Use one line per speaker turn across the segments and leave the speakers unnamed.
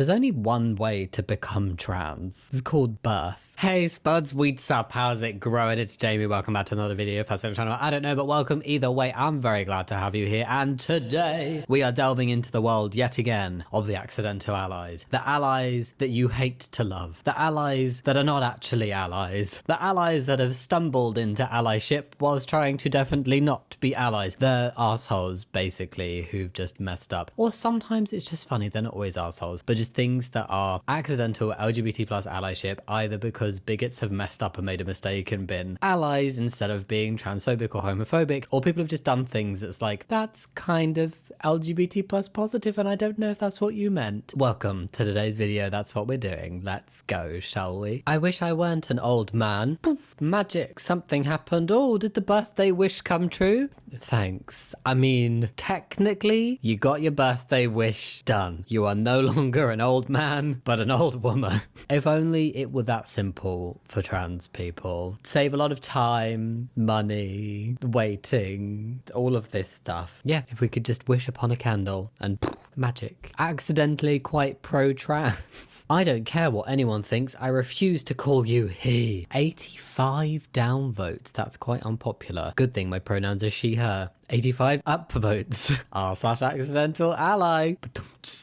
There's only one way to become trans. It's called birth. Hey spuds, what's up? How's it growing? It's Jamie. Welcome back to another video. First on the channel, I don't know, but welcome either way. I'm very glad to have you here. And today we are delving into the world yet again of the accidental allies. The allies that you hate to love. The allies that are not actually allies. The allies that have stumbled into allyship whilst trying to definitely not be allies. The assholes, basically, who've just messed up. Or sometimes it's just funny. They're not always assholes, but just things that are accidental LGBT plus allyship, either because bigots have messed up and made a mistake and been allies instead of being transphobic or homophobic, or people have just done things that's like, that's kind of LGBT plus positive and I don't know if that's what you meant. Welcome to today's video. That's what we're doing. Let's go, shall we? I wish I weren't an old man. Poof, magic, something happened. Oh, did the birthday wish come true? Thanks. I mean, technically, you got your birthday wish done. You are no longer an old man, but an old woman. If only it were that simple for trans people. Save a lot of time, money, waiting, all of this stuff. Yeah, if we could just wish upon a candle and poof, magic. Accidentally quite pro-trans. I don't care what anyone thinks. I refuse to call you he. 85 down votes. That's quite unpopular. Good thing my pronouns are she, her. 85 up votes. r/accidental ally.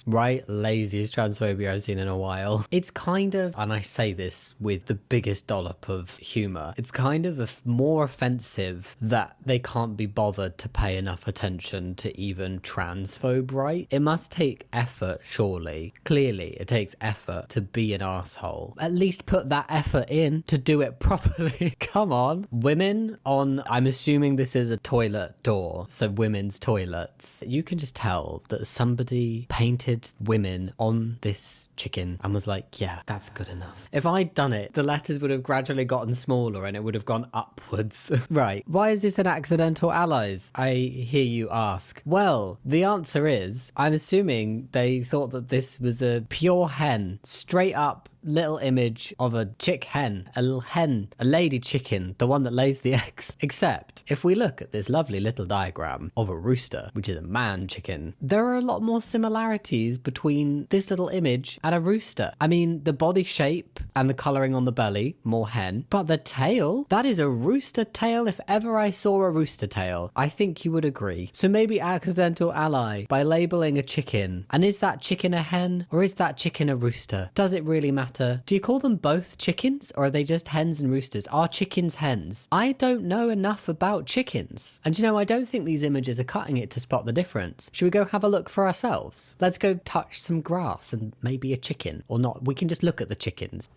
Right, laziest transphobia I've seen in a while. It's kind of, and I say this with the biggest dollop of humour, it's kind of more offensive that they can't be bothered to pay enough attention to even transphobe right. It must take effort, surely. Clearly, it takes effort to be an asshole. At least put that effort in to do it properly. Come on. Women on, I'm assuming this is a toilet door, so women's toilets. You can just tell that somebody painted women on this chicken and was like, yeah, that's good enough. If I'd done it, the letters would have gradually gotten smaller and it would have gone upwards. Right. Why is this an accidental allies? I hear you ask. Well, the answer is, I'm assuming they thought that this was a pure hen, straight up little image of a chick hen, a little hen, a lady chicken, the one that lays the eggs. Except if we look at this lovely little diagram of a rooster, which is a man chicken, there are a lot more similarities between this little image and a rooster. I mean, the body shape and the colouring on the belly, more hen, but the tail, that is a rooster tail if ever I saw a rooster tail. I think you would agree. So maybe accidental ally by labelling a chicken. And is that chicken a hen or is that chicken a rooster? Does it really matter? Do you call them both chickens or are they just hens and roosters? Are chickens hens? I don't know enough about chickens. And you know, I don't think these images are cutting it to spot the difference. Should we go have a look for ourselves? Let's go touch some grass and maybe a chicken or not. We can just look at the chickens.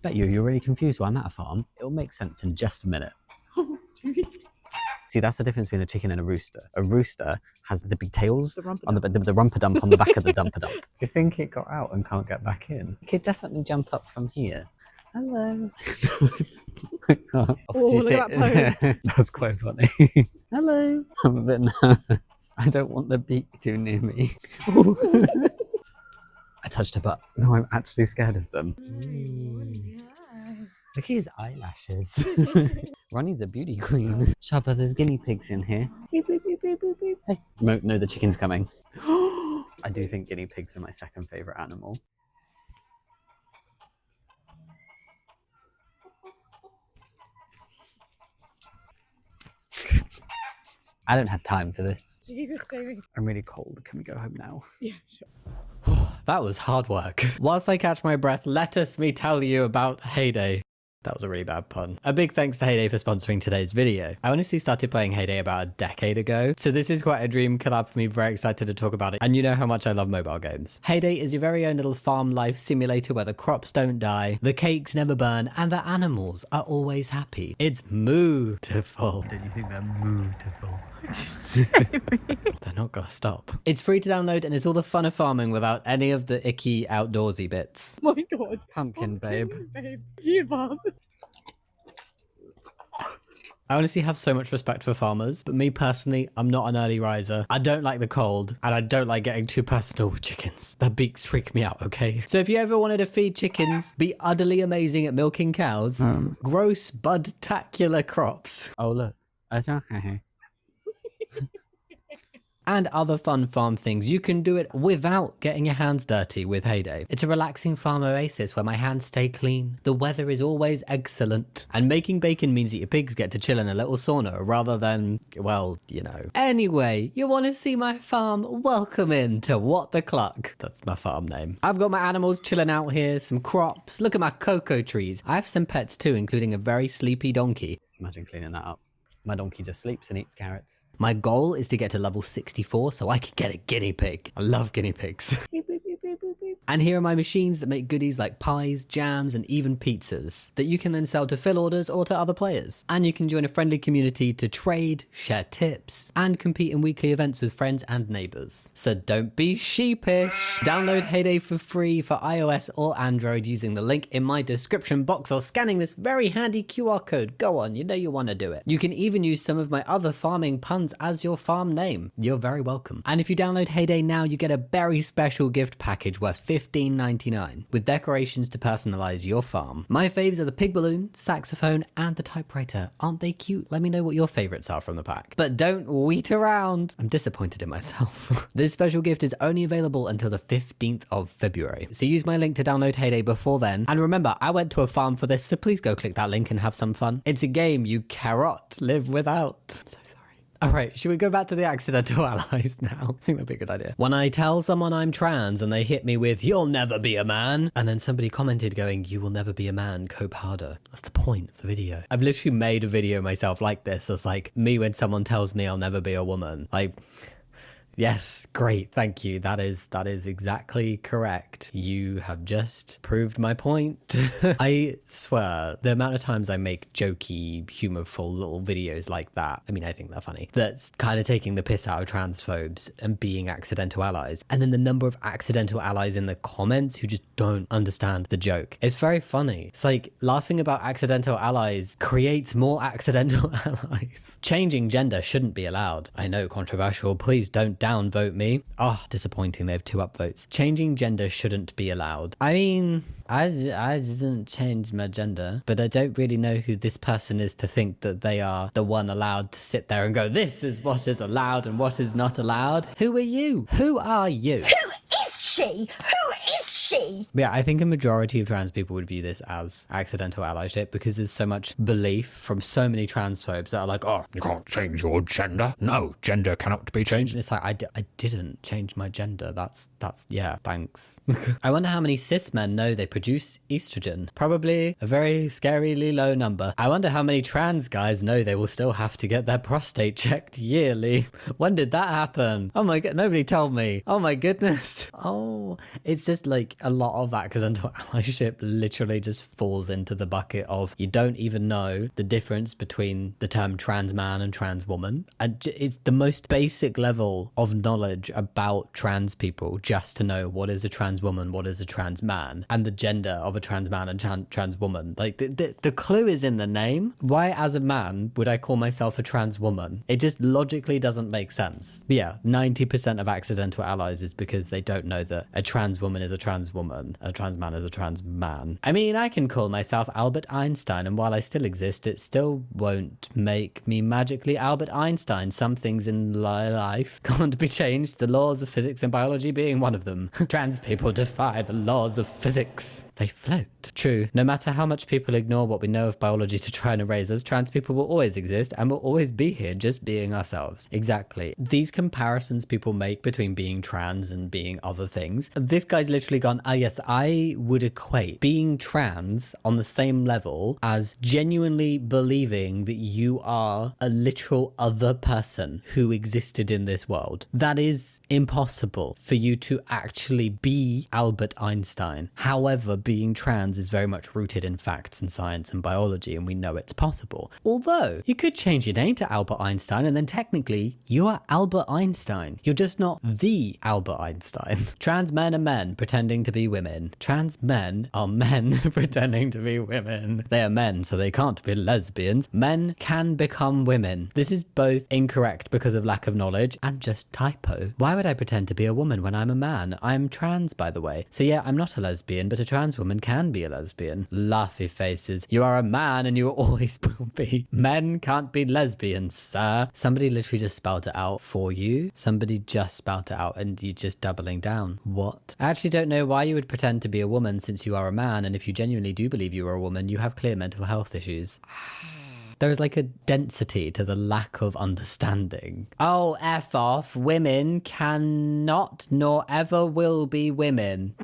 Bet you're really confused why I'm at a farm. It'll make sense in just a minute. See, that's the difference between a chicken and a rooster. A rooster has the big tails, the rumper dump on the back of the dumper dump. Do you think it got out and can't get back in? It could definitely jump up from here. Hello. Oh, look at that pose. That's quite funny. Hello. I'm a bit nervous. I don't want the beak too near me. I touched a butt. No, I'm actually scared of them. Look at his eyelashes. Ronnie's a beauty queen. Shabba, there's guinea pigs in here. Beep, beep, beep, beep, beep, beep. Hey, no, the chicken's coming. I do think guinea pigs are my second favourite animal. I don't have time for this.
Jesus, Jamie.
I'm really cold. Can we go home now?
Yeah, sure.
That was hard work. Whilst I catch my breath, let me tell you about Heyday. That was a really bad pun. A big thanks to Heyday for sponsoring today's video. I honestly started playing Heyday about a decade ago, so this is quite a dream collab for me. Very excited to talk about it. And you know how much I love mobile games. Heyday is your very own little farm life simulator where the crops don't die, the cakes never burn, and the animals are always happy. It's mootiful. Don't you think they're mootiful? They're not gonna stop. It's free to download and it's all the fun of farming without any of the icky outdoorsy bits.
Oh my god.
Pumpkin, babe.
You mum.
I honestly have so much respect for farmers, but me personally, I'm not an early riser. I don't like the cold, and I don't like getting too personal with chickens. Their beaks freak me out, okay? So if you ever wanted to feed chickens, be utterly amazing at milking cows, grow spud-tacular crops. Oh, look. and other fun farm things. You can do it without getting your hands dirty with Heyday. It's a relaxing farm oasis where my hands stay clean. The weather is always excellent. And making bacon means that your pigs get to chill in a little sauna rather than, well, you know. Anyway, you want to see my farm? Welcome in to What the Cluck. That's my farm name. I've got my animals chilling out here, some crops. Look at my cocoa trees. I have some pets too, including a very sleepy donkey. Imagine cleaning that up. My donkey just sleeps and eats carrots. My goal is to get to level 64 so I can get a guinea pig. I love guinea pigs. And here are my machines that make goodies like pies, jams, and even pizzas that you can then sell to fill orders or to other players. And you can join a friendly community to trade, share tips, and compete in weekly events with friends and neighbors. So don't be sheepish. Download Heyday for free for iOS or Android using the link in my description box or scanning this very handy QR code. Go on, you know you want to do it. You can even use some of my other farming puns as your farm name. You're very welcome. And if you download Heyday now, you get a very special gift package worth $15.99 with decorations to personalize your farm. My faves are the pig balloon, saxophone, and the typewriter. Aren't they cute? Let me know what your favorites are from the pack. But don't wait around. I'm disappointed in myself. This special gift is only available until the 15th of February. So use my link to download Heyday before then. And remember, I went to a farm for this, so please go click that link and have some fun. It's a game you cannot live without. I'm so sorry. All right, should we go back to the accidental allies now? I think that'd be a good idea. When I tell someone I'm trans and they hit me with, "You'll never be a man," and then somebody commented going, "You will never be a man, cope harder." That's the point of the video. I've literally made a video myself like this. It's like me when someone tells me I'll never be a woman. Like, yes, great, thank you. That is exactly correct. You have just proved my point. I swear, the amount of times I make jokey, humorful little videos like that, I mean, I think they're funny, that's kind of taking the piss out of transphobes and being accidental allies. And then the number of accidental allies in the comments who just don't understand the joke. It's very funny. It's like laughing about accidental allies creates more accidental allies. Changing gender shouldn't be allowed. I know, controversial. Please don't downvote me. Oh, disappointing. They have 2 upvotes. Changing gender shouldn't be allowed. I mean, I didn't change my gender, but I don't really know who this person is to think that they are the one allowed to sit there and go, this is what is allowed and what is not allowed. Who are you? Who are you?
Who is she? Who is she?
Yeah, I think a majority of trans people would view this as accidental allyship because there's so much belief from so many transphobes that are like, oh, you can't change your gender. No, gender cannot be changed. And it's like, I didn't change my gender. That's yeah, thanks. I wonder how many cis men know they produce estrogen. Probably a very scarily low number. I wonder how many trans guys know they will still have to get their prostate checked yearly. When did that happen? Oh my god, nobody told me. Oh my goodness. Oh, it's just like a lot of accidental allyship literally just falls into the bucket of you don't even know the difference between the term trans man and trans woman. And it's the most basic level of knowledge about trans people just to know what is a trans woman, what is a trans man, and the gender of a trans man and trans woman. Like the clue is in the name. Why as a man would I call myself a trans woman? It just logically doesn't make sense. But yeah, 90% of accidental allies is because they don't know that a trans woman is a trans woman, a trans man is a trans man. I mean, I can call myself Albert Einstein, and while I still exist, it still won't make me magically Albert Einstein. Some things in life can't be changed, the laws of physics and biology being one of them. Trans people defy the laws of physics. They float. True, no matter how much people ignore what we know of biology to try and erase us, trans people will always exist and will always be here just being ourselves. Exactly. These comparisons people make between being trans and being other things, this guy's literally gone, yes, I would equate being trans on the same level as genuinely believing that you are a literal other person who existed in this world. That is impossible for you to actually be Albert Einstein. However, being trans is very much rooted in facts and science and biology, and we know it's possible. Although, you could change your name to Albert Einstein, and then technically, you are Albert Einstein. You're just not the Albert Einstein. Trans men are men pretending to be women. Trans men are men pretending to be women. They are men, so they can't be lesbians. Men can become women. This is both incorrect because of lack of knowledge and just typo. Why would I pretend to be a woman when I'm a man? I'm trans, by the way. So yeah, I'm not a lesbian, but a trans woman can be a lesbian. Laughy faces. You are a man and you always will be. Men can't be lesbians, sir. Somebody literally just spelled it out for you. Somebody just spelled it out and you're just doubling down. What? I actually don't know why you would pretend to be a woman since you are a man, and if you genuinely do believe you are a woman, you have clear mental health issues. There is like a density to the lack of understanding. Oh, F off. Women cannot nor ever will be women.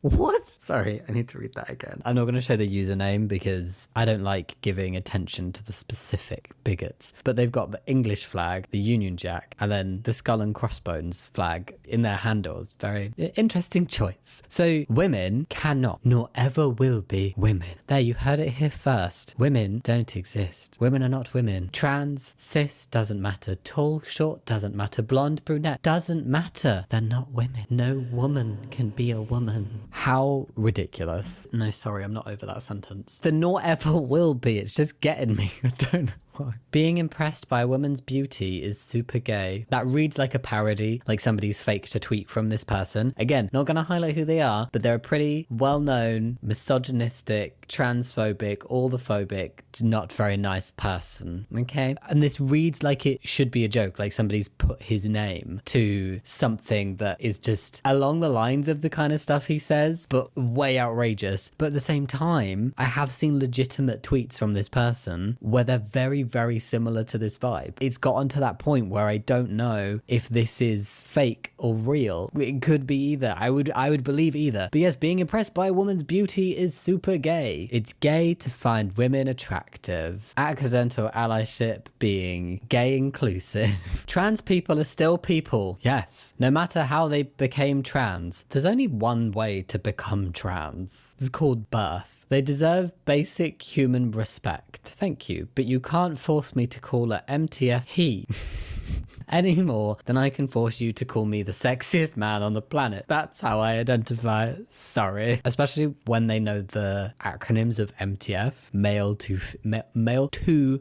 What? Sorry, I need to read that again. I'm not going to show the username because I don't like giving attention to the specific bigots. But they've got the English flag, the Union Jack, and then the skull and crossbones flag in their handles. Very interesting choice. So women cannot nor ever will be women. There, you heard it here first. Women don't exist. Women are not women. Trans, cis, doesn't matter. Tall, short, doesn't matter. Blonde, brunette, doesn't matter. They're not women. No woman can be a woman. How ridiculous. No, sorry, I'm not over that sentence. The nor ever will be. It's just getting me. I don't know why. Being impressed by a woman's beauty is super gay. That reads like a parody, like somebody's faked a tweet from this person. Again, not going to highlight who they are, but they're a pretty well-known, misogynistic, transphobic, allthephobic, not very nice person, okay? And this reads like it should be a joke, like somebody's put his name to something that is just along the lines of the kind of stuff he says, but way outrageous. But at the same time, I have seen legitimate tweets from this person where they're very, very similar to this vibe. It's gotten to that point where I don't know if this is fake or real. It could be either. I would believe either. But yes, being impressed by a woman's beauty is super gay. It's gay to find women attractive. Accidental allyship being gay inclusive. Trans people are still people. Yes. No matter how they became trans. There's only one way to become trans. It's called birth. They deserve basic human respect. Thank you. But you can't force me to call her MTF he. Any more than I can force you to call me the sexiest man on the planet. That's how I identify. Sorry. Especially when they know the acronyms of MTF. Male to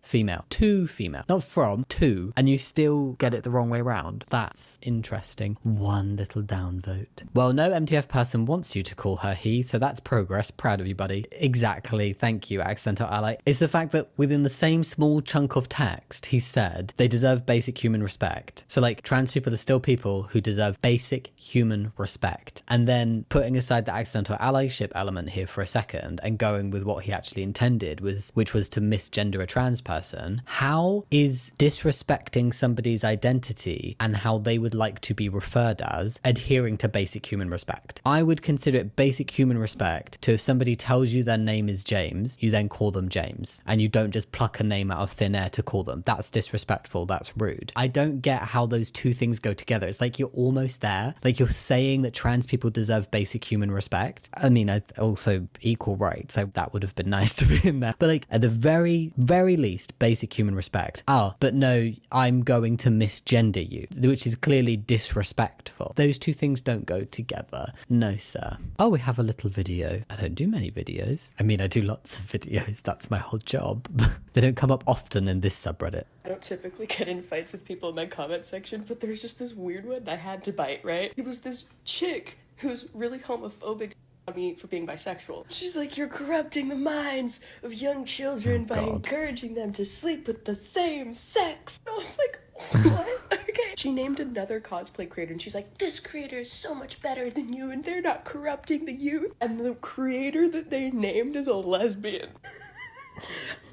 female. To female. Not from, to. And you still get it the wrong way around. That's interesting. One little downvote. Well, no MTF person wants you to call her he, so that's progress. Proud of you, buddy. Exactly. Thank you, accidental ally. It's the fact that within the same small chunk of text, he said they deserve basic human respect. So like trans people are still people who deserve basic human respect. And then putting aside the accidental allyship element here for a second and going with what he actually intended, which was to misgender a trans person. How is disrespecting somebody's identity and how they would like to be referred as adhering to basic human respect? I would consider it basic human respect to if somebody tells you their name is James, you then call them James, and you don't just pluck a name out of thin air to call them. That's disrespectful. That's rude. I don't get how those two things go together. It's like you're almost there. Like you're saying that trans people deserve basic human respect. I mean, also equal rights. So that would have been nice to be in there. But like at the very, very least, basic human respect. Oh, but no, I'm going to misgender you, which is clearly disrespectful. Those two things don't go together. No, sir. Oh, we have a little video. I don't do many videos. I mean, I do lots of videos. That's my whole job. They don't come up often in this subreddit.
I don't typically get in fights with people in my comment section, but there's just this weird one I had to bite, right? It was this chick who's really homophobic on me for being bisexual. She's like, you're corrupting the minds of young children by encouraging them to sleep with the same sex. I was like, what? Okay. She named another cosplay creator and she's like, this creator is so much better than you and they're not corrupting the youth. And the creator that they named is a lesbian.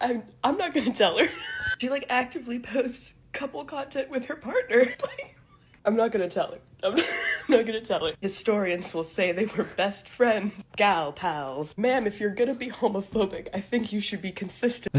I'm not gonna tell her. She like actively posts couple content with her partner. Like, I'm not gonna tell her. I'm not gonna tell her. Historians will say they were best friends, gal pals. Ma'am, if you're gonna be homophobic, I think you should be consistent.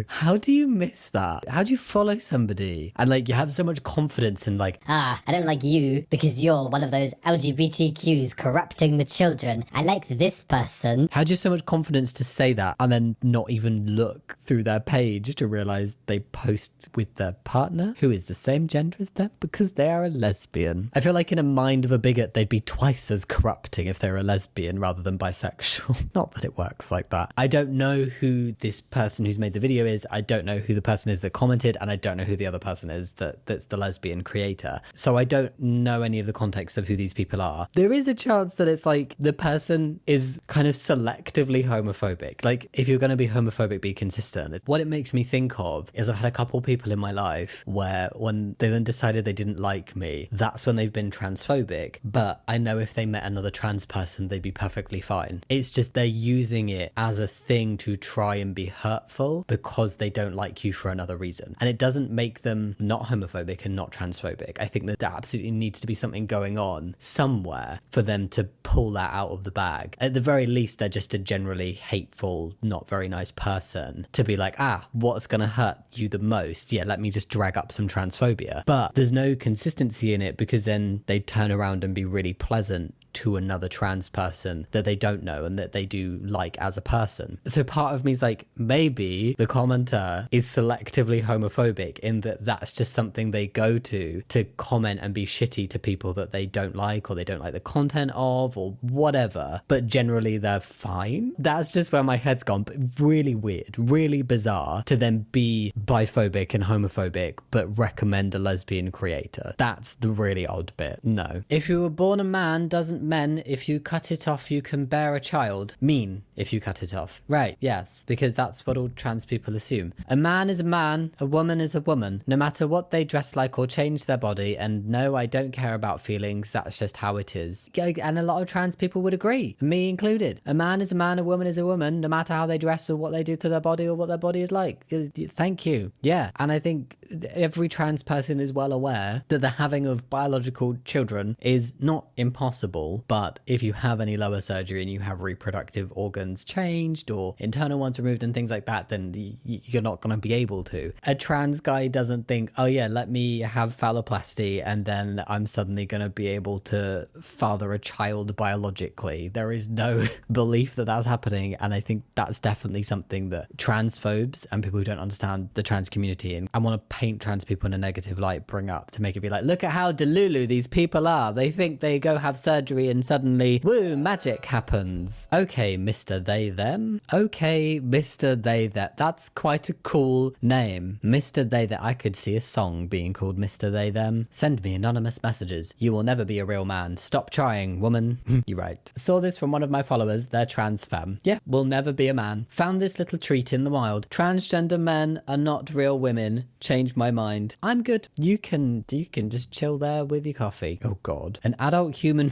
How do you miss that? How do you follow somebody and like you have so much confidence in like,
I don't like you because you're one of those LGBTQs corrupting the children. I like this person.
how do you have so much confidence to say that and then not even look through their page to realize they post with their partner who is the same gender as them because they are a lesbian? I feel like in a mind of a bigot, they'd be twice as corrupting if they were a lesbian rather than bisexual. Not that it works like that. I don't know who this person who's made the video is. I don't know who the person is that commented, and I don't know who the other person is that's the lesbian creator. So I don't know any of the context of who these people are. There is a chance that it's like the person is kind of selectively homophobic. Like, if you're going to be homophobic, be consistent. What it makes me think of is I've had a couple people in my life where when they then decided they didn't like me, that's when they've been transphobic. But I know if they met another trans person, they'd be perfectly fine. It's just they're using it as a thing to try and be hurtful because they don't like you for another reason. And it doesn't make them not homophobic and not transphobic. I think that there absolutely needs to be something going on somewhere for them to pull that out of the bag. At the very least, they're just a generally hateful, not very nice person to be like, what's going to hurt you the most? Yeah, let me just drag up some transphobia. But there's no consistency in it because then they turn around and be really pleasant to another trans person that they don't know and that they do like as a person. So part of me is like, maybe the commenter is selectively homophobic in that that's just something they go to comment and be shitty to people that they don't like or they don't like the content of or whatever, but generally they're fine. That's just where my head's gone. But really weird, really bizarre to then be biphobic and homophobic but recommend a lesbian creator. That's the really odd bit. No. If you were born a man doesn't mean if you cut it off you can bear a child. Mean if you cut it off. Right, yes, because that's what all trans people assume. A man is a man, a woman is a woman, no matter what they dress like or change their body. And no, I don't care about feelings, that's just how it is. And a lot of trans people would agree, me included. A man is a man, a woman is a woman, no matter how they dress or what they do to their body or what their body is like. Thank you. Yeah, and I think every trans person is well aware that the having of biological children is not impossible, but if you have any lower surgery and you have reproductive organs changed or internal ones removed and things like that, then you're not going to be able to. A trans guy doesn't think, oh yeah, let me have phalloplasty and then I'm suddenly going to be able to father a child biologically. There is no belief that that's happening, and I think that's definitely something that transphobes and people who don't understand the trans community and want to paint trans people in a negative light bring up to make it be like, look at how delulu these people are. They think they go have surgery and suddenly, woo, magic happens. Okay, Mr. They Them. Okay, Mr. They That. That's quite a cool name. Mr. They That. I could see a song being called Mr. They Them. Send me anonymous messages. You will never be a real man. Stop trying, woman. You're right. Saw this from one of my followers. They're trans femme. Yeah, will never be a man. Found this little treat in the wild. Transgender men are not real women. Changed my mind. I'm good. You can just chill there with your coffee. Oh God. An adult human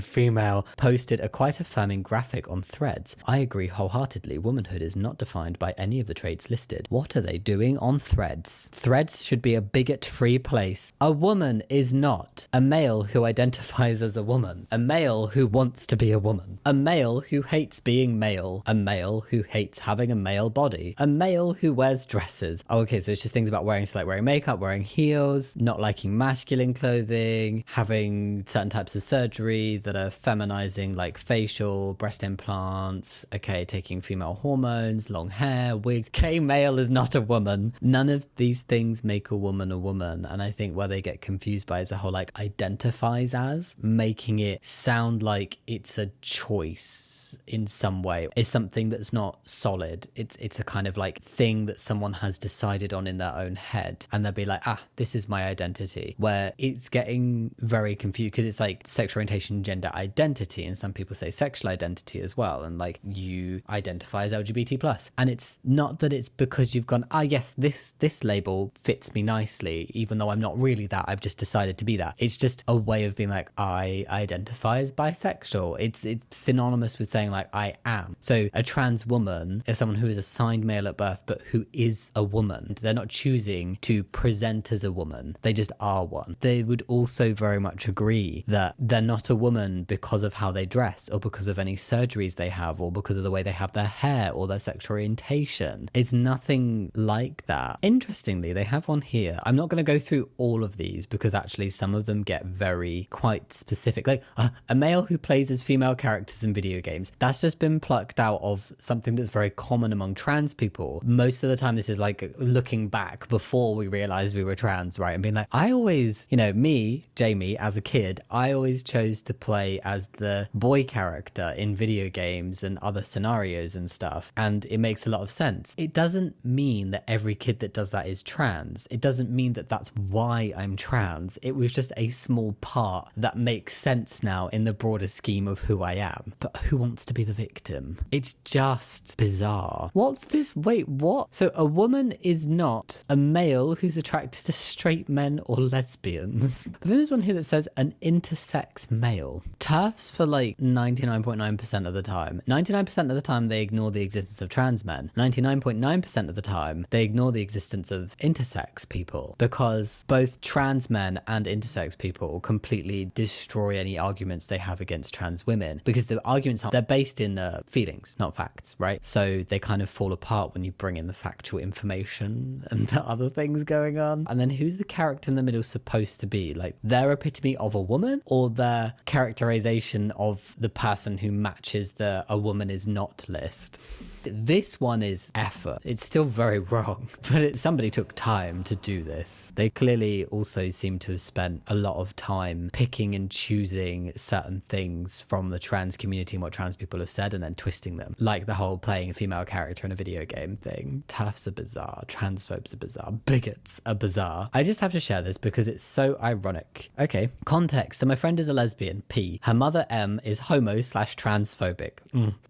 female posted a quite affirming graphic on Threads. I agree wholeheartedly. Womanhood is not defined by any of the traits listed. What are they doing on Threads? Threads should be a bigot-free place. A woman is not a male who identifies as a woman. A male who wants to be a woman. A male who hates being male. A male who hates having a male body. A male who wears dresses. Oh, okay, so it's just things about wearing makeup, wearing heels, not liking masculine clothing, having certain types of surgery that are feminizing, like facial, breast implants, okay, taking female hormones, long hair, wigs. Gay male is not a woman. None of these things make a woman, and I think where they get confused by is the whole like identifies as, making it sound like it's a choice in some way. It's something that's not solid. It's a kind of like thing that someone has decided on in their own head, and they'll be like, this is my identity, where it's getting very confused because it's like sexual orientation, gender identity, and some people say sexual identity as well, and like you identify as LGBT plus, and it's not that it's because you've gone, yes, this label fits me nicely even though I'm not really that, I've just decided to be that. It's just a way of being like, I identify as bisexual. It's synonymous with saying like I am. So a trans woman is someone who is assigned male at birth but who is a woman. They're not choosing to present as a woman, they just are one. They would also very much agree that they're not a woman because of how they dress or because of any surgery surgeries they have or because of the way they have their hair or their sexual orientation. It's nothing like that. Interestingly, they have one here. I'm not going to go through all of these because actually some of them get very quite specific. Like a male who plays as female characters in video games. That's just been plucked out of something that's very common among trans people. Most of the time this is like looking back before we realized we were trans, right? And being like, I always, you know, me, Jamie, as a kid, I always chose to play as the boy character in video games and other scenarios and stuff. And it makes a lot of sense. It doesn't mean that every kid that does that is trans. It doesn't mean that that's why I'm trans. It was just a small part that makes sense now in the broader scheme of who I am. But who wants to be the victim? It's just bizarre. What's this? Wait, what? So a woman is not a male who's attracted to straight men or lesbians. But then there's one here that says an intersex male. TERFs for like 99.9% of the time. 99% of the time they ignore the existence of trans men. 99.9% of the time they ignore the existence of intersex people, because both trans men and intersex people completely destroy any arguments they have against trans women, because the arguments they're based in feelings, not facts, right? So they kind of fall apart when you bring in the factual information and the other things going on. And then who's the character in the middle supposed to be? Like their epitome of a woman or their characterization of the person who matches the a woman is not list? This one is effort. It's still very wrong, but somebody took time to do this. They clearly also seem to have spent a lot of time picking and choosing certain things from the trans community and what trans people have said and then twisting them. Like the whole playing a female character in a video game thing. TERFs are bizarre. Transphobes are bizarre. Bigots are bizarre. I just have to share this because it's so ironic. Okay, context. So my friend is a lesbian, P. Her mother, M, is homo/transphobic.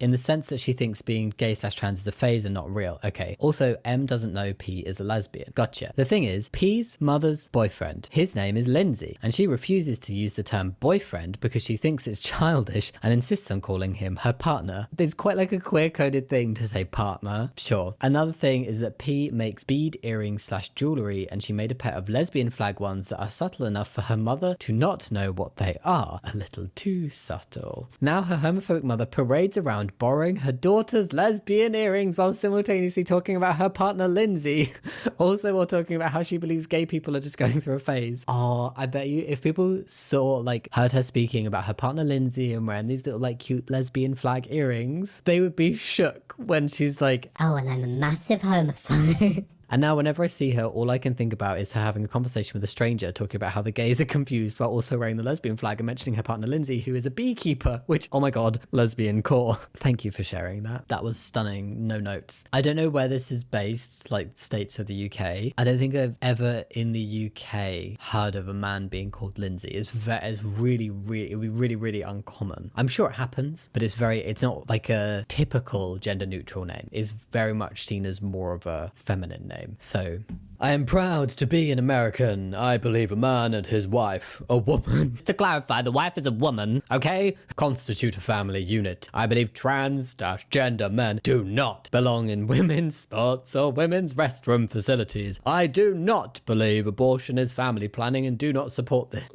In the sense that she thinks being gay/trans is a phase and not real. Okay. Also, M doesn't know P is a lesbian. Gotcha. The thing is, P's mother's boyfriend, his name is Lindsay, and she refuses to use the term boyfriend because she thinks it's childish and insists on calling him her partner. It's quite like a queer-coded thing to say partner. Sure. Another thing is that P makes bead earrings/jewelry, and she made a pair of lesbian flag ones that are subtle enough for her mother to not know what they are. A little too subtle. Now her homophobic mother parades around borrowing her daughter's lesbian earrings while simultaneously talking about her partner Lindsay. Also while talking about how she believes gay people are just going through a phase. Oh, I bet you if people saw, like, heard her speaking about her partner Lindsay and wearing these little, like, cute lesbian flag earrings, they would be shook when she's like,
oh, and I'm a massive homophobe.
And now whenever I see her, all I can think about is her having a conversation with a stranger talking about how the gays are confused while also wearing the lesbian flag and mentioning her partner Lindsay, who is a beekeeper, which, oh my god, lesbian core. Thank you for sharing that. That was stunning. No notes. I don't know where this is based, like States or the UK. I don't think I've ever in the UK heard of a man being called Lindsay. It's really, it would be really, really uncommon. I'm sure it happens, but it's not like a typical gender neutral name. It's very much seen as more of a feminine name. So, I am proud to be an American. I believe a man and his wife, a woman. To clarify, the wife is a woman, okay? Constitute a family unit. I believe trans-gender men do not belong in women's sports or women's restroom facilities. I do not believe abortion is family planning and do not support this.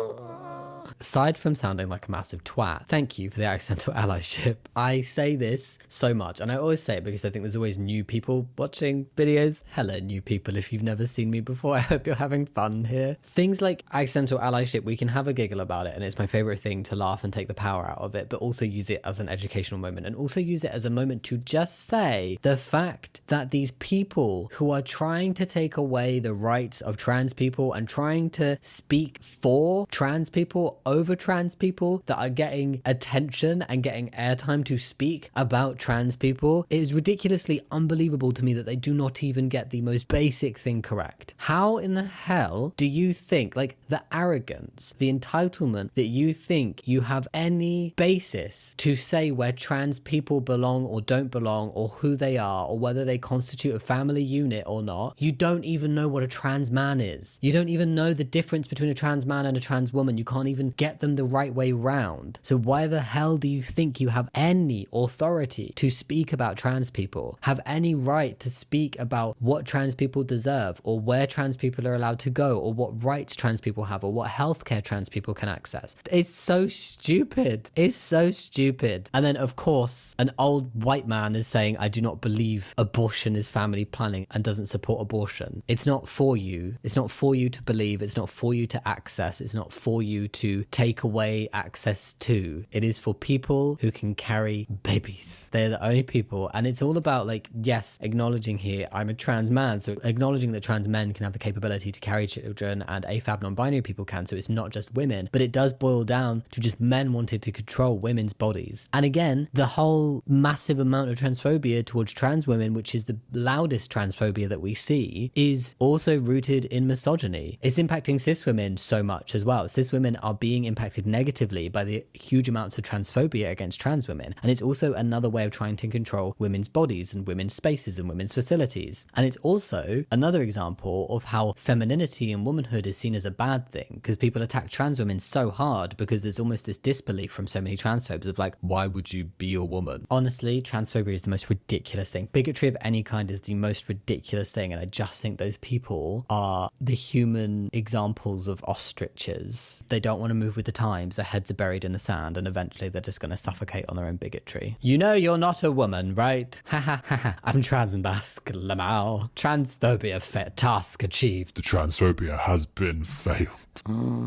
Aside from sounding like a massive twat, thank you for the accidental allyship. I say this so much, and I always say it because I think there's always new people watching videos. Hello, new people, if you've never seen me before, I hope you're having fun here. Things like accidental allyship, we can have a giggle about it, and it's my favorite thing to laugh and take the power out of it, but also use it as an educational moment, and also use it as a moment to just say the fact that these people who are trying to take away the rights of trans people and trying to speak for trans people over trans people that are getting attention and getting airtime to speak about trans people, it is ridiculously unbelievable to me that they do not even get the most basic thing correct. How in the hell do you think, like, the arrogance, the entitlement that you think you have any basis to say where trans people belong or don't belong or who they are or whether they constitute a family unit or not? You don't even know what a trans man is. You don't even know the difference between a trans man and a trans woman. You can't even conversation, get them the right way round. So why the hell do you think you have any authority to speak about trans people, have any right to speak about what trans people deserve, or where trans people are allowed to go, or what rights trans people have, or what healthcare trans people can access? It's so stupid. It's so stupid. And then, of course, an old white man is saying, I do not believe abortion is family planning and doesn't support abortion. It's not for you. It's not for you to believe. It's not for you to access. It's not for you to take away access to. It is for people who can carry babies. They're the only people. And it's all about, like, yes, acknowledging here, I'm a trans man. So acknowledging that trans men can have the capability to carry children and AFAB non-binary people can. So it's not just women, but it does boil down to just men wanting to control women's bodies. And again, the whole massive amount of transphobia towards trans women, which is the loudest transphobia that we see, is also rooted in misogyny. It's impacting cis women so much as well. Cis women are being impacted negatively by the huge amounts of transphobia against trans women. And it's also another way of trying to control women's bodies and women's spaces and women's facilities. And it's also another example of how femininity and womanhood is seen as a bad thing, because people attack trans women so hard because there's almost this disbelief from so many transphobes of like, why would you be a woman? Honestly, transphobia is the most ridiculous thing. Bigotry of any kind is the most ridiculous thing. And I just think those people are the human examples of ostriches. They don't want to move with the times. Their heads are buried in the sand, and eventually they're just going to suffocate on their own bigotry. You know you're not a woman, right? Ha ha ha ha. I'm trans and Basque, Lamau. Transphobia task achieved.
The transphobia has been failed.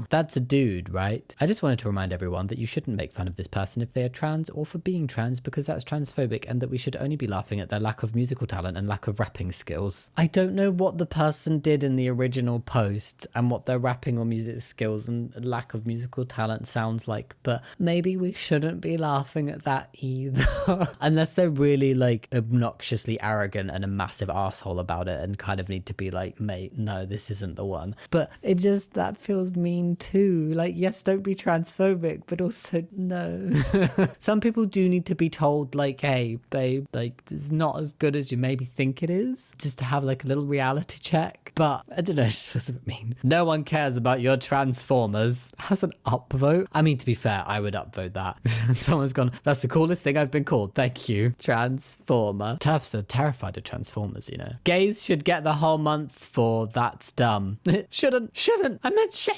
That's a dude, right? I just wanted to remind everyone that you shouldn't make fun of this person if they are trans or for being trans, because that's transphobic, and that we should only be laughing at their lack of musical talent and lack of rapping skills. I don't know what the person did in the original post and what their rapping or music skills and lack of musical talent sounds like, but maybe we shouldn't be laughing at that either. Unless they're really like obnoxiously arrogant and a massive asshole about it and kind of need to be like, mate, no, this isn't the one. But it just, that feels mean too. Like, yes, don't be transphobic, but also no. Some people do need to be told like, hey babe, like it's not as good as you maybe think it is, just to have like a little reality check. But I don't know, it just feels a bit mean. No one cares about your transformers. Has an upvote. I mean, to be fair, I would upvote that. Someone's gone, that's the coolest thing I've been called, thank you, transformer. Turfs are terrified of transformers, you know. Gays should get the whole month for that's dumb. shouldn't I meant shouldn't.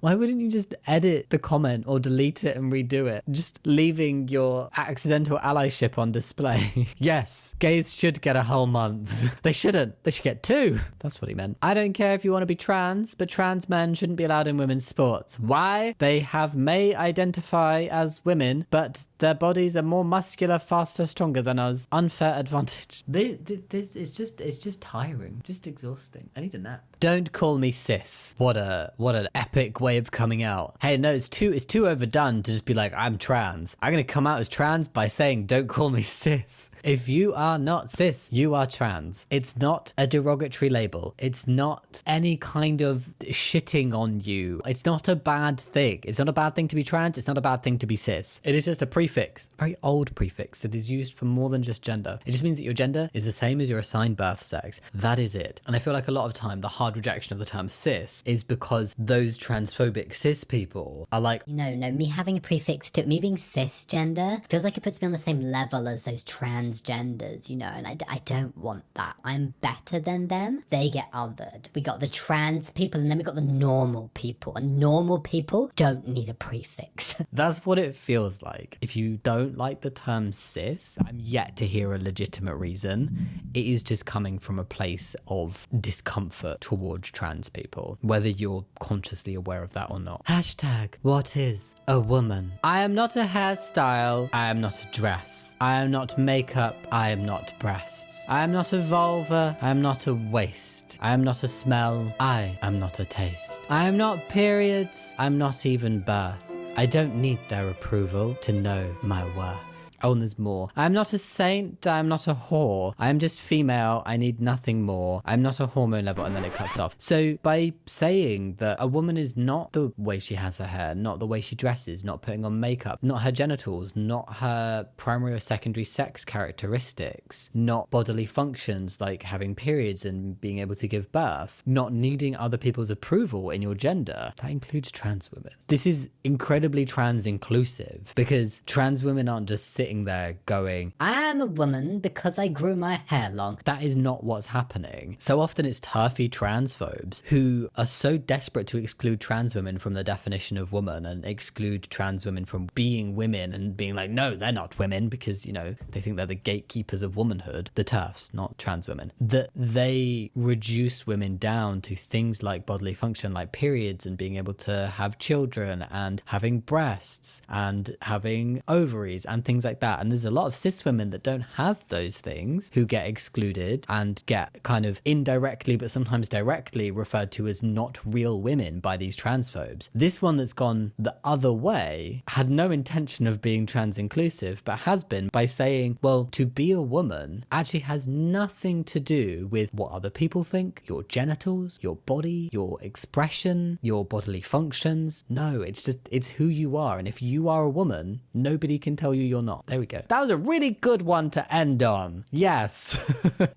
Why wouldn't you just edit the comment or delete it and redo it, just leaving your accidental allyship on display? Yes, gays should get a whole month. They shouldn't, they should get 2. That's what he meant. I don't care if you want to be trans, but trans men shouldn't be allowed in women's sports. Why? They may identify as women, but their bodies are more muscular, faster, stronger than us. Unfair advantage. It's just tiring, just exhausting. I need a nap. Don't call me cis. What an epic way of coming out. Hey, no, it's too overdone to just be like, I'm trans. I'm gonna come out as trans by saying, don't call me cis. If you are not cis, you are trans. It's not a derogatory label. It's not any kind of shitting on you. It's not a bad thing. It's not a bad thing to be trans. It's not a bad thing to be cis. It is just a prefix, a very old prefix that is used for more than just gender. It just means that your gender is the same as your assigned birth sex. That is it. And I feel like a lot of time, the hard rejection of the term cis is because those transphobic cis people are like,
No, me having a prefix to me being cisgender feels like it puts me on the same level as those transgenders, you know, and I don't want that. I'm better than them. They get othered. We got the trans people, and then we got the normal people, and normal people don't need a prefix.
that's what it feels like. If you don't like the term cis, I'm yet to hear a legitimate reason. It is just coming from a place of discomfort towards trans people, whether you're consciously aware of that or not. Hashtag, what is a woman? I am not a hairstyle. I am not a dress. I am not makeup. I am not breasts. I am not a vulva. I am not a waist. I am not a smell. I am not a taste. I am not periods. I'm not even birth. I don't need their approval to know my worth. Oh, and there's more. I'm not a saint. I'm not a whore. I'm just female. I need nothing more. I'm not a hormone level. And then it cuts off. So by saying that a woman is not the way she has her hair, not the way she dresses, not putting on makeup, not her genitals, not her primary or secondary sex characteristics, not bodily functions like having periods and being able to give birth, not needing other people's approval in your gender, that includes trans women. This is incredibly trans inclusive because trans women aren't just sitting there going,
I am a woman because I grew my hair long.
that is not what's happening. So often it's turfy transphobes who are so desperate to exclude trans women from the definition of woman and exclude trans women from being women and being like, no, they're not women because, you know, they think they're the gatekeepers of womanhood, the turfs, not trans women, that they reduce women down to things like bodily function, like periods and being able to have children and having breasts and having ovaries and things like that. And there's a lot of cis women that don't have those things who get excluded and get kind of indirectly but sometimes directly referred to as not real women by these transphobes. This one that's gone the other way had no intention of being trans inclusive but has been by saying, well, to be a woman actually has nothing to do with what other people think, your genitals, your body, your expression, your bodily functions. No, it's who you are. And if you are a woman, nobody can tell you you're not. There we go. That was a really good one to end on. Yes.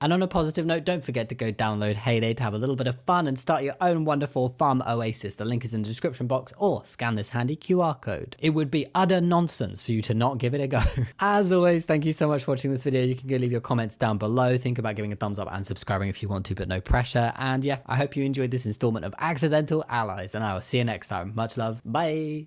And on a positive note, don't forget to go download Heyday to have a little bit of fun and start your own wonderful farm oasis. The link is in the description box, or scan this handy QR code. It would be utter nonsense for you to not give it a go. As always, thank you so much for watching this video. You can go leave your comments down below. Think about giving a thumbs up and subscribing if you want to, but no pressure. And yeah, I hope you enjoyed this installment of Accidental Allies, and I will see you next time. Much love. Bye.